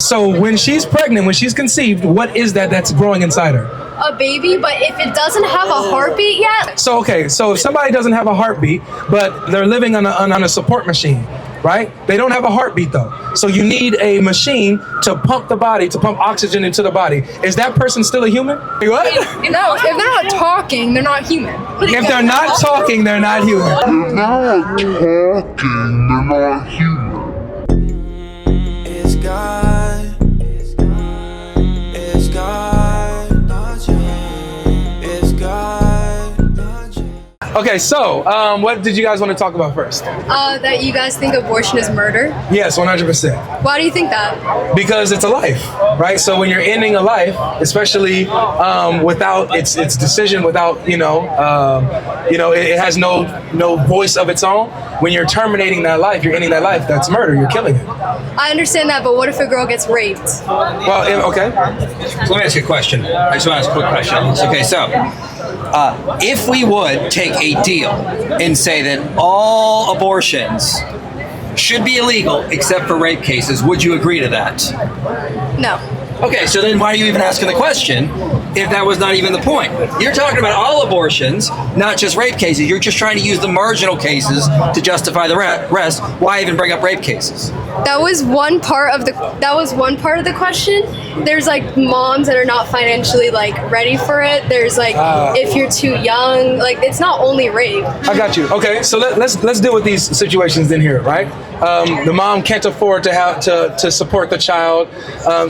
So when she's pregnant, when she's conceived, what is that that's growing inside her? A baby, but if it doesn't have a heartbeat yet. So okay, so if somebody doesn't have a heartbeat, but they're living on a support machine, right? They don't have a heartbeat though. So you need a machine to pump the body, to pump oxygen into the body. Is that person still a human? What? No, if they're not talking, they're not human. If they're not talking, they're not human. It's God. It's God. It's God. Okay, so what did you guys want to talk about first? That you guys think abortion is murder. Yes, 100%. Why do you think that? Because it's a life, right? So when you're ending a life, especially without its decision, without it has no voice of its own. When you're terminating that life, you're ending that life. That's murder. You're killing it. I understand that, but what if a girl gets raped? Well, okay. So let me ask you a question. I just want to ask a quick question. Okay, so if we would take a deal and say that all abortions should be illegal except for rape cases, would you agree to that? No. Okay, so then why are you even asking the question if that was not even the point? You're talking about all abortions, not just rape cases. You're just trying to use the marginal cases to justify the rest. Why even bring up rape cases? That was one part of the question. There's like moms that are not financially like ready for it. There's like if you're too young, like it's not only rape. I got you. Okay, so let's deal with these situations in here, right? The mom can't afford to support the child,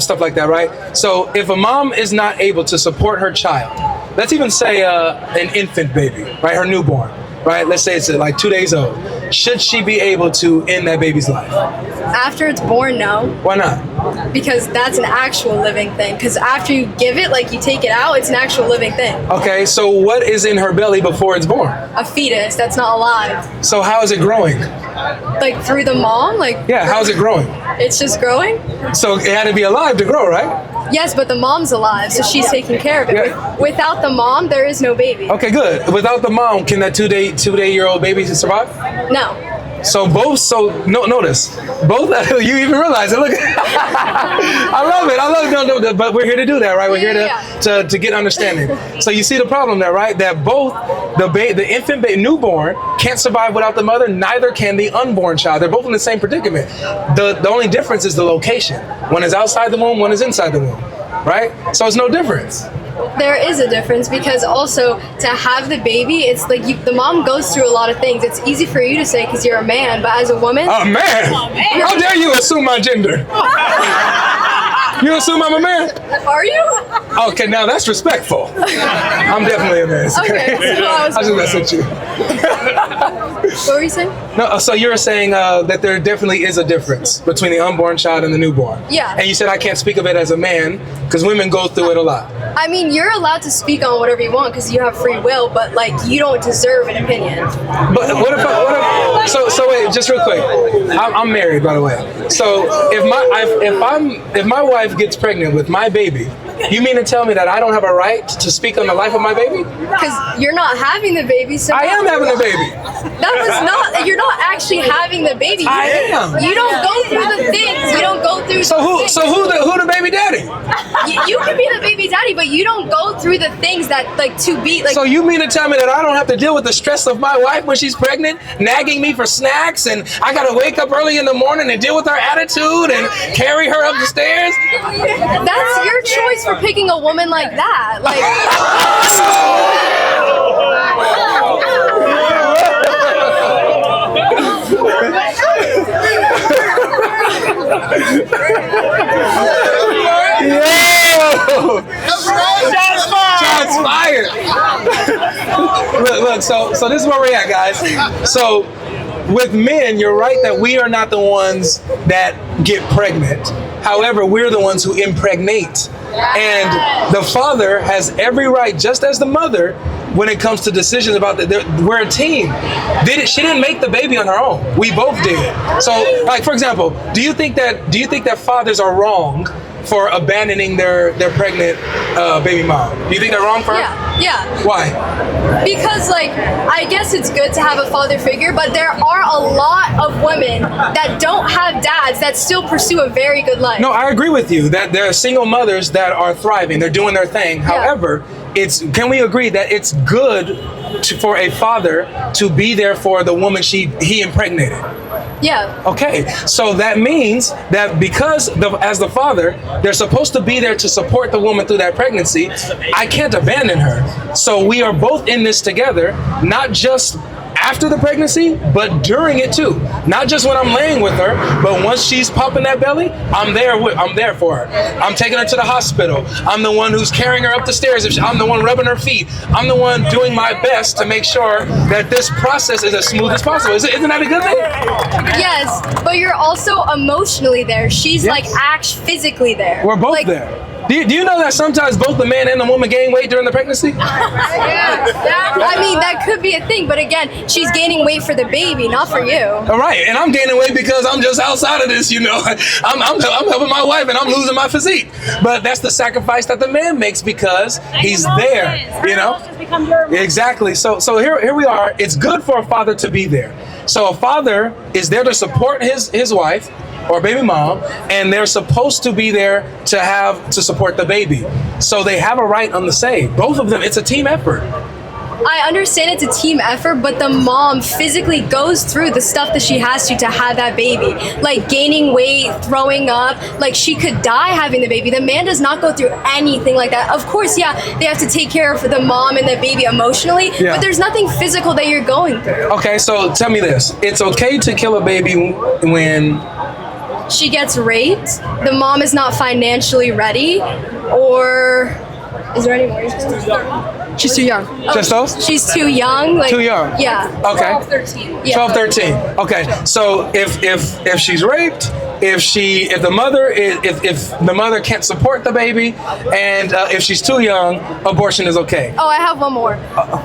stuff like that, right? So if a mom is not able to support her child, let's even say an infant baby, right? Her newborn, right? Let's say it's like 2 days old. Should she be able to end that baby's life? After it's born, no. Why not? Because that's an actual living thing. Because after you give it, like you take it out, it's an actual living thing. Okay, so what is in her belly before it's born? A fetus that's not alive. So how is it growing? Like through the mom? Like Yeah, how's it growing? it's just growing? So it had to be alive to grow, right? Yes, but the mom's alive, so she's taking care of it. Yeah. Without the mom, there is no baby. Okay, good. Without the mom, can that two-day-year-old baby survive? No. Notice, both, you even realize it, look. I love it, no, but we're here to do that, right? We're here to get understanding. So you see the problem there, right? That both the infant newborn can't survive without the mother, neither can the unborn child. They're both in the same predicament. The only difference is the location. One is outside the womb, one is inside the womb, right? So it's no difference. There is a difference because also to have the baby, it's like the mom goes through a lot of things. It's easy for you to say because you're a man, but as a woman... A man? How dare you assume my gender? You assume I'm a man? Are you? Okay, now that's respectful. I'm definitely a man. Okay, so I just messing with you. What were you saying? No, so you're saying that there definitely is a difference between the unborn child and the newborn. Yeah. And you said I can't speak of it as a man because women go through it a lot. I mean, you're allowed to speak on whatever you want because you have free will, but like you don't deserve an opinion. But what if so wait, just real quick. I'm married, by the way. So if my wife gets pregnant with my baby, you mean to tell me that I don't have a right to speak on the life of my baby? Because you're not having the baby, so... I am having the baby. That was not... You're not actually having the baby. I am. You don't go through the things. You don't go through... So who the baby daddy? You can be the baby daddy, but you don't go through the things that to be like... So you mean to tell me that I don't have to deal with the stress of my wife when she's pregnant, nagging me for snacks, and I gotta wake up early in the morning and deal with her attitude and carry her up the stairs? That's your choice for picking a woman like that. Like... Shots fired! Look, so this is where we're at, guys. So with men, you're right that we are not the ones that get pregnant. However, we're the ones who impregnate. And the father has every right, just as the mother, when it comes to decisions about we're a team. She didn't make the baby on her own. We both did. So, like for example, do you think that fathers are wrong for abandoning their pregnant baby mom? Do you think they're wrong for her? Yeah. Why? Because, like, I guess it's good to have a father figure, but there are a lot of women that don't have dads that still pursue a very good life. No, I agree with you that there are single mothers that are thriving. They're doing their thing. However, can we agree that it's good for a father to be there for the woman he impregnated? Yeah. Okay, so that means that because as the father, they're supposed to be there to support the woman through that pregnancy. I can't abandon her. So we are both in this together, not just after the pregnancy, but during it too. Not just when I'm laying with her, but once she's popping that belly, I'm there for her. I'm taking her to the hospital. I'm the one who's carrying her up the stairs. I'm the one rubbing her feet. I'm the one doing my best to make sure that this process is as smooth as possible. Isn't that a good thing? Yes, but you're also emotionally there. She's like physically there. We're both there. Do you know that sometimes both the man and the woman gain weight during the pregnancy? I mean, that could be a thing, but again, she's gaining weight for the baby, not for you. All right, and I'm gaining weight because I'm just outside of this, you know. I'm helping my wife and I'm losing my physique. But that's the sacrifice that the man makes because he's there, you know. Exactly. So here we are. It's good for a father to be there. So a father is there to support his wife or baby mom, and they're supposed to be there to support the baby. So they have a right on the say. Both of them, it's a team effort. I understand it's a team effort, but the mom physically goes through the stuff that she has to have that baby. Like gaining weight, throwing up, like she could die having the baby. The man does not go through anything like that. Of course, they have to take care of the mom and the baby emotionally, but there's nothing physical that you're going through. Okay, so tell me this. It's okay to kill a baby when she gets raped, the mom is not financially ready, or is there any more? She's too young. Just those? She's too young. Like, too young. Yeah. Okay. 12, 13. Yeah. 12, 13. Okay. So if she's raped, if the mother can't support the baby, and if she's too young, abortion is okay. Oh, I have one more.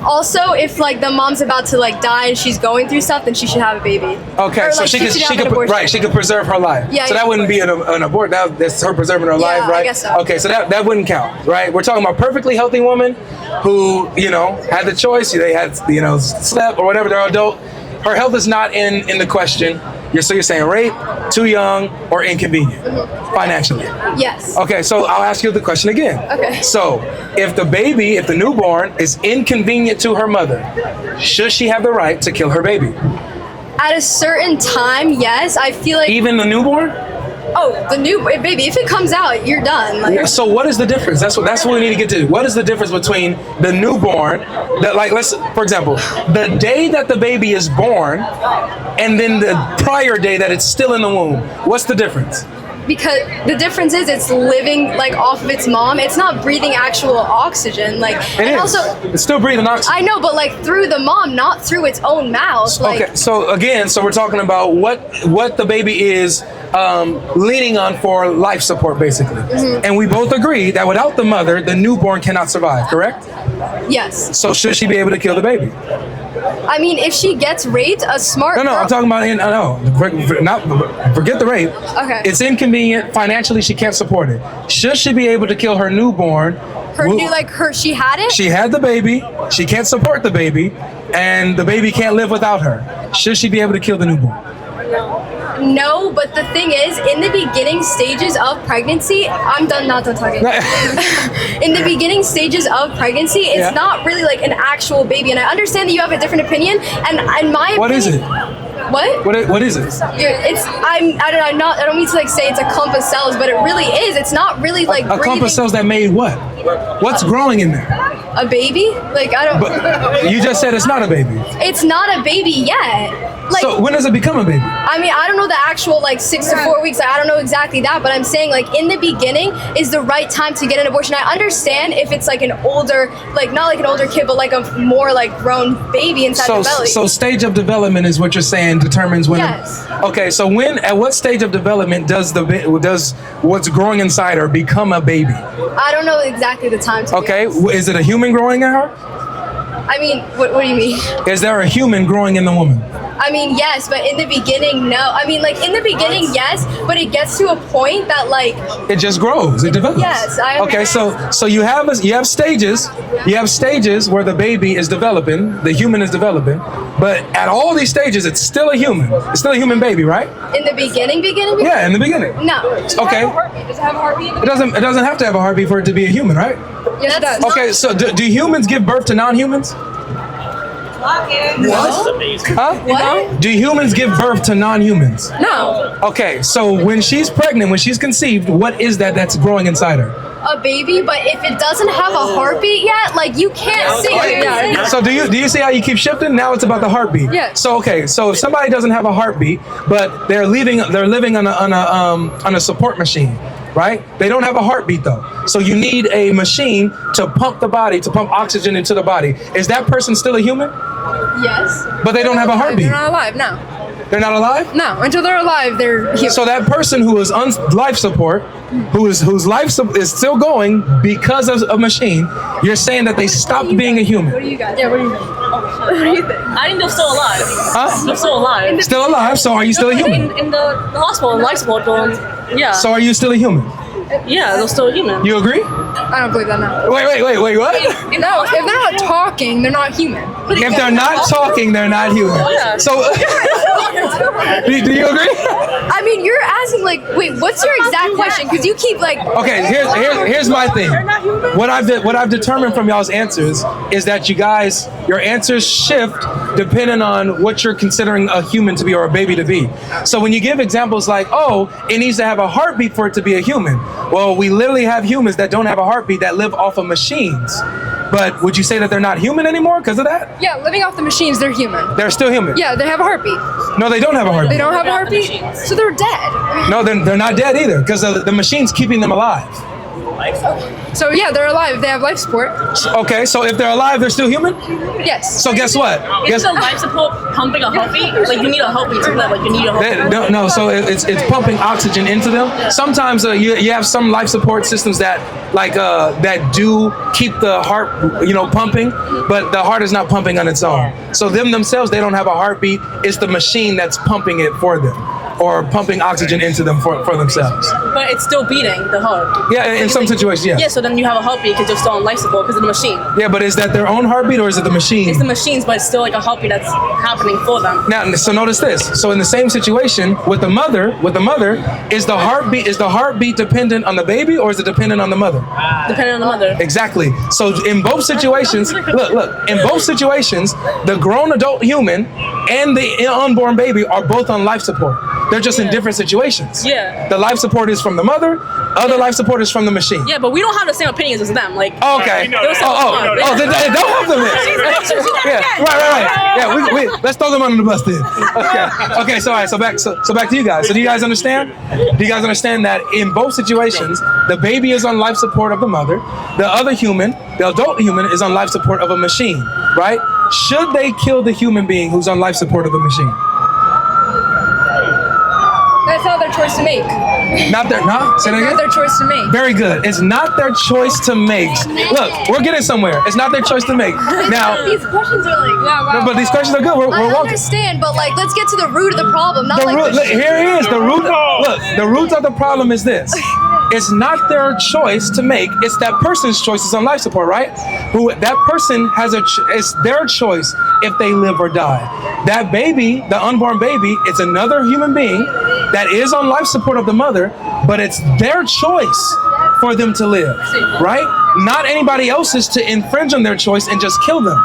Also, if like the mom's about to like die and she's going through stuff, then she should have a baby. Okay, or, so like, she could right. She could preserve her life. Yeah. So that wouldn't be an abort. That's her preserving her life, right? I guess so. Okay, so that wouldn't count, right? We're talking about perfectly healthy woman who had the choice. They had slept or whatever. They're adult. Her health is not in the question. So you're saying rape, too young, or inconvenient financially? Yes. Okay, so I'll ask you the question again. Okay. So if the newborn is inconvenient to her mother, should she have the right to kill her baby? At a certain time, yes. I feel like Even the newborn? Oh, the new baby. If it comes out, you're done. Like, so what is the difference? That's what we need to get to. What is the difference between the newborn that, like, for example, the day that the baby is born, and then the prior day that it's still in the womb? What's the difference? Because the difference is it's living like off of its mom. It's not breathing actual oxygen. Like, it is. Also, it's still breathing oxygen. I know, but like through the mom, not through its own mouth. Like, okay, so again, we're talking about what the baby is leaning on for life support, basically. And we both agree that without the mother, the newborn cannot survive, correct? Yes. So should she be able to kill the baby? I mean, if she gets raped, a smart No, I'm talking about forget the rape. Okay. It's inconvenient. Financially, she can't support it. Should she be able to kill her newborn? She had it? She had the baby. She can't support the baby. And the baby can't live without her. Should she be able to kill the newborn? No, but the thing is, in the beginning stages of pregnancy, I'm not done talking. In the beginning stages of pregnancy, it's not really like an actual baby. And I understand that you have a different opinion. And in my opinion, what is it? What? What is it? I don't mean to like say it's a clump of cells, but it really is. It's not really like a clump of cells that made what? What's growing in there? A baby? Like, I don't. But you just said it's not a baby. It's not a baby yet. Like, so when does it become a baby? I mean, I don't know the actual like 6 to 4 weeks. Like, I don't know exactly that, but I'm saying like in the beginning is the right time to get an abortion. I understand if it's like an older, like not like an older kid, but like a more like grown baby inside the belly. So stage of development is what you're saying determines when. Yes. Okay, so at what stage of development does what's growing inside her become a baby? I don't know exactly the time. Okay, is it a human growing in her? I mean, what do you mean? Is there a human growing in the woman? I mean, yes, but in the beginning, no. I mean, like, in the beginning, yes, but it gets to a point that, like... It just grows. It develops. Yes, I Okay, so you have stages. You have stages where the baby is developing, the human is developing, but at all these stages, it's still a human. It's still a human baby, right? In the beginning? Yeah, in the beginning. No. Okay. Does it have a heartbeat? It doesn't have to have a heartbeat for it to be a human, right? Yes, it does. Okay, so do humans give birth to non-humans? Huh? What? Do humans give birth to non-humans? No. Okay, so when she's pregnant, when she's conceived, what is that's growing inside her? A baby, but if it doesn't have a heartbeat yet, like, you can't see it. So do you see how you keep shifting? Now it's about the heartbeat. Yeah. So okay, so if somebody doesn't have a heartbeat, but they're living on a support machine, right? They don't have a heartbeat though. So you need a machine to pump oxygen into the body. Is that person still a human? Yes. But they don't have a heartbeat. They're not alive, no. They're not alive? No, until they're alive, they're human. So that person who is on life support, whose life is still going because of a machine, you're saying that they stopped being a human. What do you guys Yeah, what do you think? I think they're still alive. Huh? They're still alive. Still alive, so are you still a human? In the hospital, life support going. Yeah. So are you still a human? Yeah, they're still human. You agree? I don't believe that, no. Wait, what? No, if they're not talking, they're not human. If they're not talking, they're not human. Yeah. So, do you agree? I mean, you're asking, like, wait, what's your exact question? Because you keep, like... Okay, here's my thing. What I've determined from y'all's answers is that your answers shift depending on what you're considering a human to be or a baby to be. So when you give examples like, oh, it needs to have a heartbeat for it to be a human. Well, we literally have humans that don't have a heartbeat that live off of machines. But would you say that they're not human anymore because of that? Yeah, living off the machines, they're human. They're still human. Yeah, they have a heartbeat. No, they don't have a heartbeat. They don't have a heartbeat, so they're dead. No, they're not dead either because the machine's keeping them alive. So yeah, they're alive. They have life support. Okay, so if they're alive, they're still human? Yes. So guess what? Is the life support pumping a heartbeat? Like, you need a heartbeat to live. Like, you need a heartbeat. No, so it's pumping oxygen into them. Sometimes you have some life support systems that that do keep the heart pumping, but the heart is not pumping on its own. So themselves, they don't have a heartbeat. It's the machine that's pumping it for them, or pumping oxygen into them for themselves. But it's still beating the heart. Yeah, in some situations, yeah. Yeah, so then you have a heartbeat because you're still on life support because of the machine. Yeah, but is that their own heartbeat or is it the machine? It's the machines, but it's still like a heartbeat that's happening for them. Now, so notice this. So in the same situation with the mother, is the heartbeat dependent on the baby or is it dependent on the mother? Depending on the mother. Exactly. So in both situations, look, in both situations, the grown adult human and the unborn baby are both on life support. They're just in different situations. Yeah. The life support is from the mother, other life support is from the machine. Yeah, but we don't have the same opinions as them. Like, Oh, okay. Then don't have them then. Yeah, right. Yeah, let's throw them under the bus then. Okay. So all right. So back to you guys. So do you guys understand? Do you guys understand that in both situations, the baby is on life support of the mother, the other human, the adult human, is on life support of a machine, right? Should they kill the human being who's on life support of the machine? That's not their choice to make. Say that It's again? not their choice to make. Very good. It's not their choice to make. Look, we're getting somewhere. It's not their choice to make. Now, These questions are like... no, but these questions are good. We're I walking. understand, but, like, let's get to the root of the problem. Not like Look, here it is. The root of the problem is this. It's not their choice to make. It's that person's choice is on life support, right? That person has it's their choice if they live or die. That baby, the unborn baby, it's another human being that is on life support of the mother, but it's their choice for them to live, right? Not anybody else's to infringe on their choice and just kill them.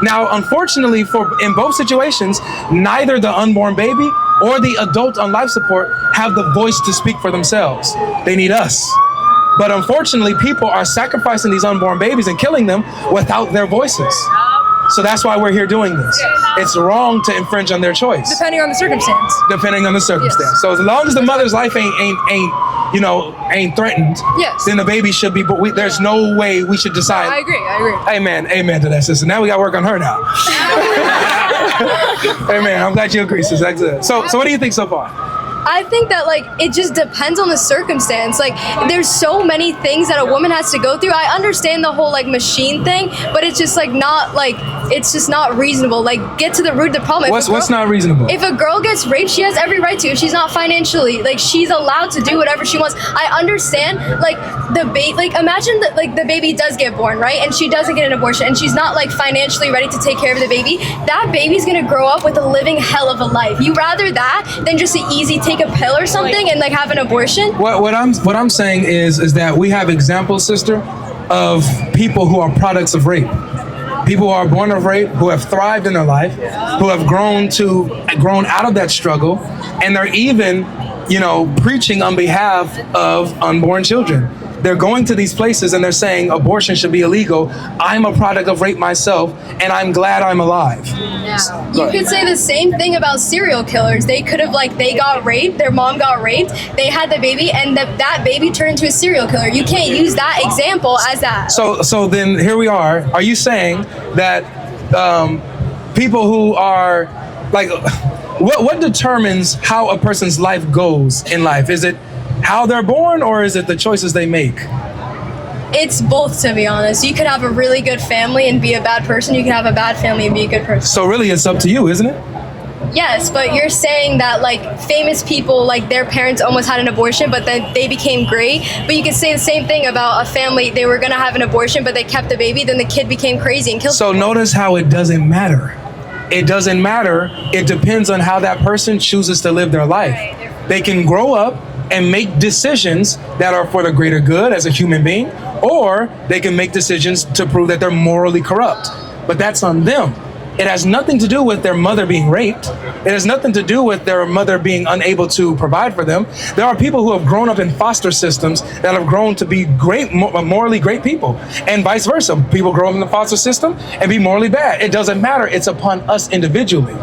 Now, unfortunately, in both situations, neither the unborn baby or the adult on life support have the voice to speak for themselves. They need us. But unfortunately, people are sacrificing these unborn babies and killing them without their voices. So that's why we're here doing this. It's wrong to infringe on their choice. Depending on the circumstance. Depending on the circumstance. Yes. So as long as the mother's life ain't threatened, Yes. then the baby should be. But there's no way we should decide. I agree. Amen to that, sister. Now we got to work on her now. Amen. I'm glad you agree, sister. That's good. So what do you think so far? I think that, like, it just depends on the circumstance. Like, there's so many things that a woman has to go through. I understand the whole, like, machine thing, but it's just, like, not, like, it's just not reasonable. Like, get to the root of the problem. What's not reasonable? If a girl gets raped, she has every right to. If she's not financially, like, she's allowed to do whatever she wants. I understand, like, imagine that, like, the baby does get born, right? And she doesn't get an abortion, and she's not, like, financially ready to take care of the baby. That baby's gonna grow up with a living hell of a life. You rather that than just an easy take a pill or something and, like, have an abortion? What I'm saying is that we have examples, sister, of people who are products of rape. People who are born of rape, who have thrived in their life, who have grown out of that struggle, and they're even, preaching on behalf of unborn children. They're going to these places and they're saying abortion should be illegal. I'm a product of rape myself, and I'm glad I'm alive. Yeah. You could say the same thing about serial killers. They could have, they got raped, their mom got raped, they had the baby, and that baby turned into a serial killer. You can't use that example as that. So then here we are. Are you saying that people who are, what determines how a person's life goes in life? Is it how they're born, or is it the choices they make? It's both, to be honest. You could have a really good family and be a bad person. You could have a bad family and be a good person. So really, it's up to you, isn't it? Yes, but you're saying that, famous people, their parents almost had an abortion, but then they became great. But you could say the same thing about a family. They were going to have an abortion, but they kept the baby. Then the kid became crazy and killed So people. notice how it doesn't matter. It doesn't matter. It depends on how that person chooses to live their life. They can grow up and make decisions that are for the greater good as a human being, or they can make decisions to prove that they're morally corrupt. But that's on them. It has nothing to do with their mother being raped. It has nothing to do with their mother being unable to provide for them. There are people who have grown up in foster systems that have grown to be great, morally great people, and vice versa. People grow up in the foster system and be morally bad. It doesn't matter. It's upon us individually.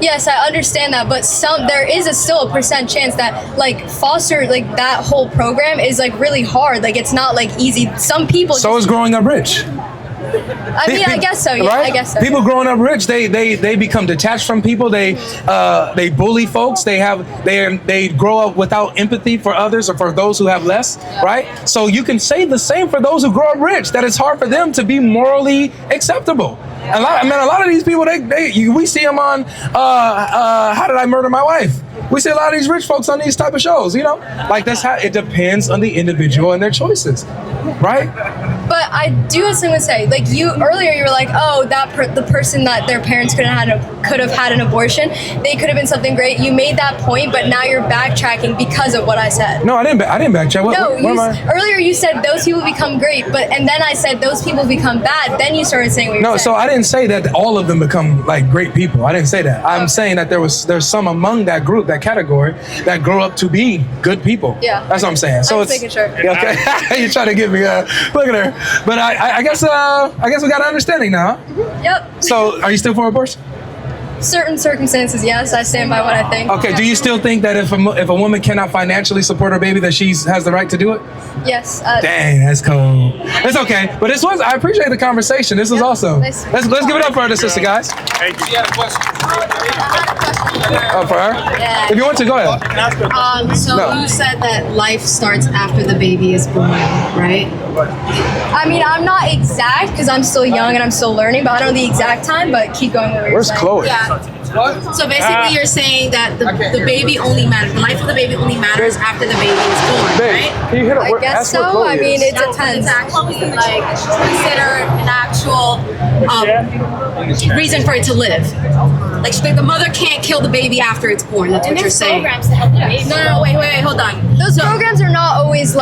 Yes, I understand that, but there is still a percent chance that foster, that whole program is really hard. It's not easy. Some people. So is growing up rich. I mean, I guess so. Yeah, right? I guess so. People growing up rich, they become detached from people. They bully folks. They grow up without empathy for others or for those who have less. Yeah. Right. So you can say the same for those who grow up rich. That it's hard for them to be morally acceptable. A lot of these people, we see them on How Did I Murder My Wife? We see a lot of these rich folks on these type of shows. That's how it depends on the individual and their choices, right? But I do have something to say. Earlier, you were like, oh, the person that their parents could have had an abortion, they could have been something great. You made that point, but now you're backtracking because of what I said. No, I didn't backtrack. Earlier you said those people become great, and then I said those people become bad. Then you started saying what you said. No, so I didn't say that all of them become great people. I didn't say that. I'm saying that there's some among that group, that category, that grow up to be good people. Yeah, that's what I'm saying. So it's making sure. Okay, you're trying to get me. Look at her. But I guess we got an understanding now. Mm-hmm. Yep. So are you still for abortion? Certain circumstances, yes. I stand by what I think. Okay. Do you still think that if a woman cannot financially support her baby, that she has the right to do it? Yes. Dang, that's cool. It's okay. But I appreciate the conversation. This was awesome. Let's give it up for our sister, guys. Thank you. Oh, for her? Yeah. If you want to, go ahead. You said that life starts after the baby is born, right? I mean, I'm not exact because I'm still young and I'm still learning, but I don't know the exact time, but keep going. Where's Chloe? Yeah. So basically you're saying that the baby only matters, the life of the baby only matters after the baby is born, right? Can you hit her? I guess so. I mean, it depends. It's actually considered an actual reason for it to live. The mother can't kill the baby after it's born. That's what you're saying. Programs to help the baby. No, wait, hold on. Those programs are not always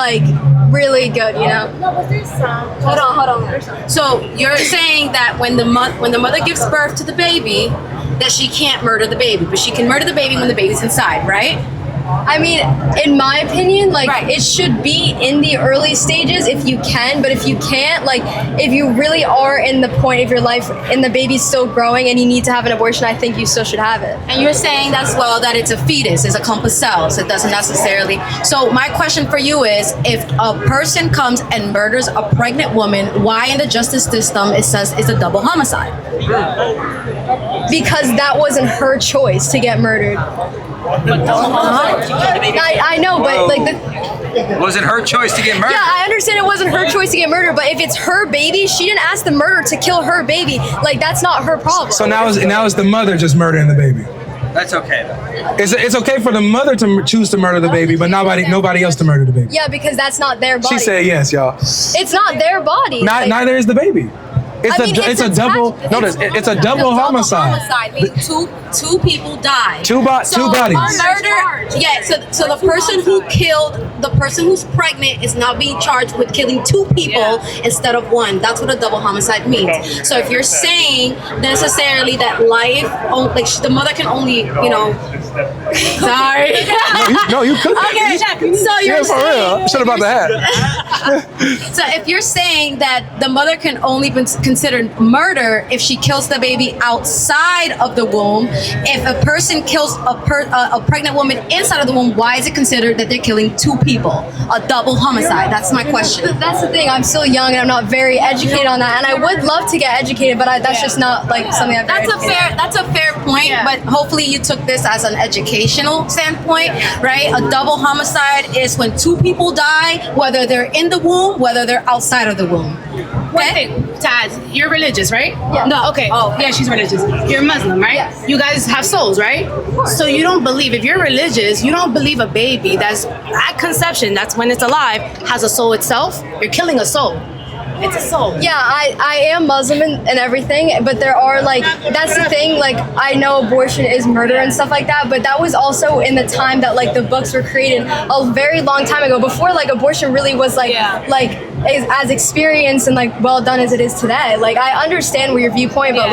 really good, No, but there's some. Hold on. So you're saying that when the mother gives birth to the baby, that she can't murder the baby, but she can murder the baby when the baby's inside, right? I mean, in my opinion, it should be in the early stages if you can, but if you can't, if you really are in the point of your life and the baby's still growing and you need to have an abortion, I think you still should have it. And you're saying as well that it's a fetus, it's a clump of cells, it doesn't necessarily. So my question for you is, if a person comes and murders a pregnant woman, why in the justice system it says it's a double homicide? Because that wasn't her choice to get murdered. But double homicide, you kill the baby. I know, but Was it her choice to get murdered? Yeah, I understand it wasn't her choice to get murdered, but if it's her baby, she didn't ask the murderer to kill her baby. Like, that's not her problem. So now is the mother just murdering the baby? That's okay though. It's okay for the mother to choose to murder the baby, but nobody else to murder the baby. Yeah, because that's not their body. She said yes, y'all. It's not their body. Neither is the baby. It's a double. Notice it's a double homicide. Means two people died. Two bodies. Murder. Yeah. So the person who killed the person who's pregnant is now being charged with killing two people instead of one. That's what a double homicide means. So if you're saying necessarily that life, like the mother can only, sorry. No, you could. Okay. So you're for saying. real. Should have brought the hat. So if you're saying that the mother can only be considered murder if she kills the baby outside of the womb, if a person kills a pregnant woman inside of the womb, why is it considered that they're killing two people? A double homicide. That's my question. But that's the thing. I'm still young and I'm not very educated on that. And I would love to get educated, but that's just not like something I've. That's a fair point. Yeah. But hopefully you took this as an educational standpoint, right? A double homicide is when two people die, whether they're in the womb, whether they're outside of the womb. One thing, Taz, you're religious, right? Yeah. No, okay. Oh, okay. Yeah, she's religious. You're Muslim, right? Yes. You guys have souls, right? So you don't believe, if you're religious, you don't believe a baby that's at conception, that's when it's alive, has a soul itself. You're killing a soul. It's a soul. Yeah, I am Muslim and everything, but there are that's the thing, I know abortion is murder and stuff like that, but that was also in the time that the books were created a very long time ago, before abortion really was as experienced and well done as it is today. I understand where your viewpoint, but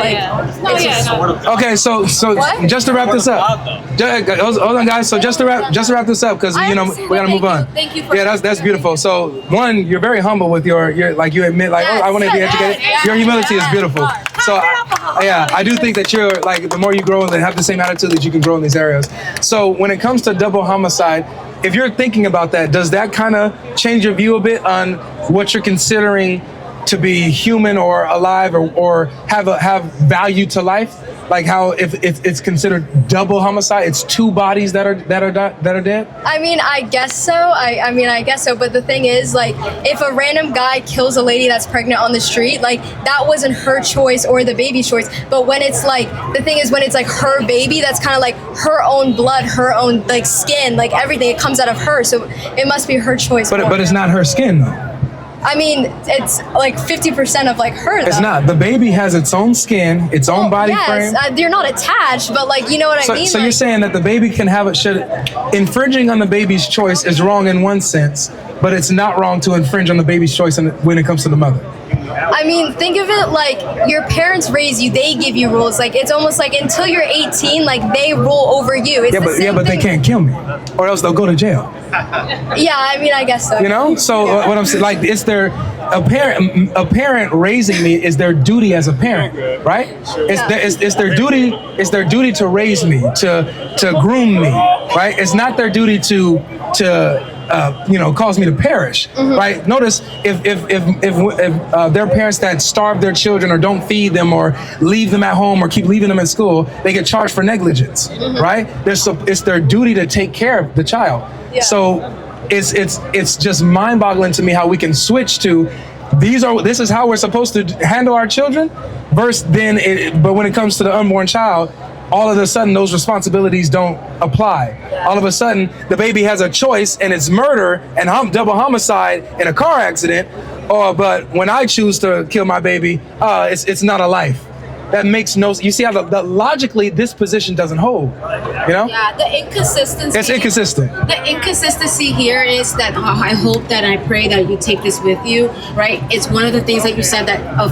Okay, so What? just to wrap this up, hold on, guys. So just to wrap this up, because we gotta move on. Thank you for that's beautiful. So one, you're very humble with your you admit I want to be educated. Your humility is beautiful. So I do think that you're the more you grow and have the same attitude that you can grow in these areas. So when it comes to double homicide, if you're thinking about that, does that kind of change your view a bit on what you're considering to be human or alive or have value to life? Like how if it's considered double homicide, it's two bodies that are dead? I mean, I guess so. I guess so. But the thing is, if a random guy kills a lady that's pregnant on the street, that wasn't her choice or the baby's choice. But when it's the thing is when it's her baby, that's kind of her own blood, her own skin, everything. It comes out of her, so it must be her choice. But it's not her skin though. I mean, it's 50% of her. Though. It's not. The baby has its own skin, its own body frame. Yes, you're not attached, but you know what I mean. So you're saying that the baby can have infringing on the baby's choice is wrong in one sense, but it's not wrong to infringe on the baby's choice when it comes to the mother. I mean, think of it your parents raise you, they give you rules. It's almost until you're 18, they rule over you. It's but they can't kill me, or else they'll go to jail. Yeah, I mean, I guess so. So what I'm saying, it's a parent raising me is their duty as a parent, right? It's their duty. It's their duty to raise me, to groom me, right? It's not their duty to cause me to perish, right? Notice if their parents that starve their children or don't feed them or leave them at home or keep leaving them at school, they get charged for negligence, right? It's their duty to take care of the child. Yeah. So it's just mind-boggling to me how we can switch to this is how we're supposed to handle our children, but when it comes to the unborn child, all of a sudden those responsibilities don't apply. Yeah. All of a sudden the baby has a choice and it's murder and double homicide in a car accident, but when I choose to kill my baby, it's not a life. That makes you see how logically this position doesn't hold, Yeah, the inconsistency. It's inconsistent. The inconsistency here is that I hope that I pray that you take this with you, right? It's one of the things that you said that a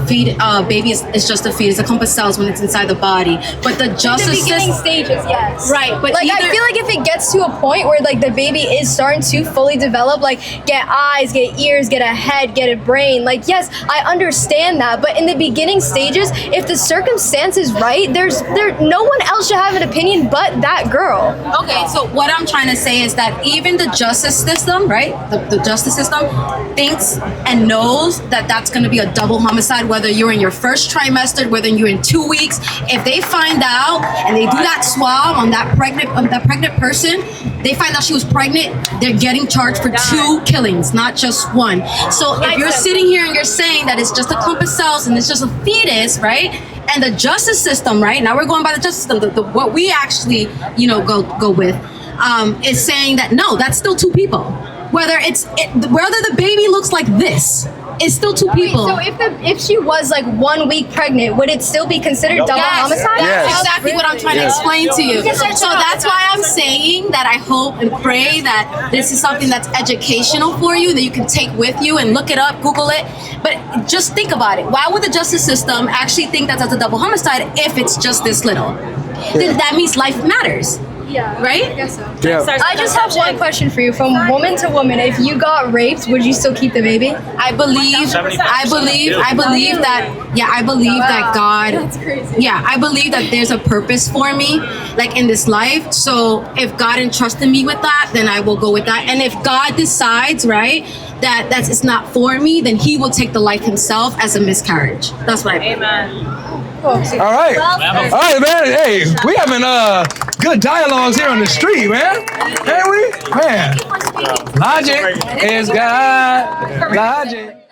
baby is just a fetus, a clump of cells when it's inside the body. But the justice in the beginning stages, yes. Right, but I feel if it gets to a point where the baby is starting to fully develop, get eyes, get ears, get a head, get a brain, yes, I understand that. But in the beginning stages, if the circumstances right, no one else should have an opinion but that girl. Okay, so what I'm trying to say is that even the justice system, right? The justice system thinks and knows that that's going to be a double homicide, whether you're in your first trimester, whether you're in 2 weeks. If they find out and they do that swab on that pregnant person, they find out she was pregnant, they're getting charged for 2 killings, not just 1. So if you're sitting here and you're saying that it's just a clump of cells and it's just a fetus, right? And the justice system, right? Now we're going by the justice system. What we actually, go with is saying that no, that's still 2 people. Whether the baby looks like this, it's still 2 people. So if she was like 1 week pregnant, would it still be considered double homicide? That's Yes. exactly what I'm trying to explain to you. So that's why I'm saying that I hope and pray that this is something that's educational for you, that you can take with you and look it up, Google it. But just think about it. Why would the justice system actually think that that's a double homicide if it's just this little? Then that means life matters. Yeah. Right? I guess so. Yeah. I just have one question for you. From woman to woman, if you got raped, would you still keep the baby? I believe that God, I believe that there's a purpose for me, like in this life. So if God entrusted me with that, then I will go with that. And if God decides, right, that it's not for me, then he will take the life himself as a miscarriage. That's what I believe. Amen. All right, man. Hey, we having good dialogues here on the street, man. Ain't we? Man, logic is God. Logic.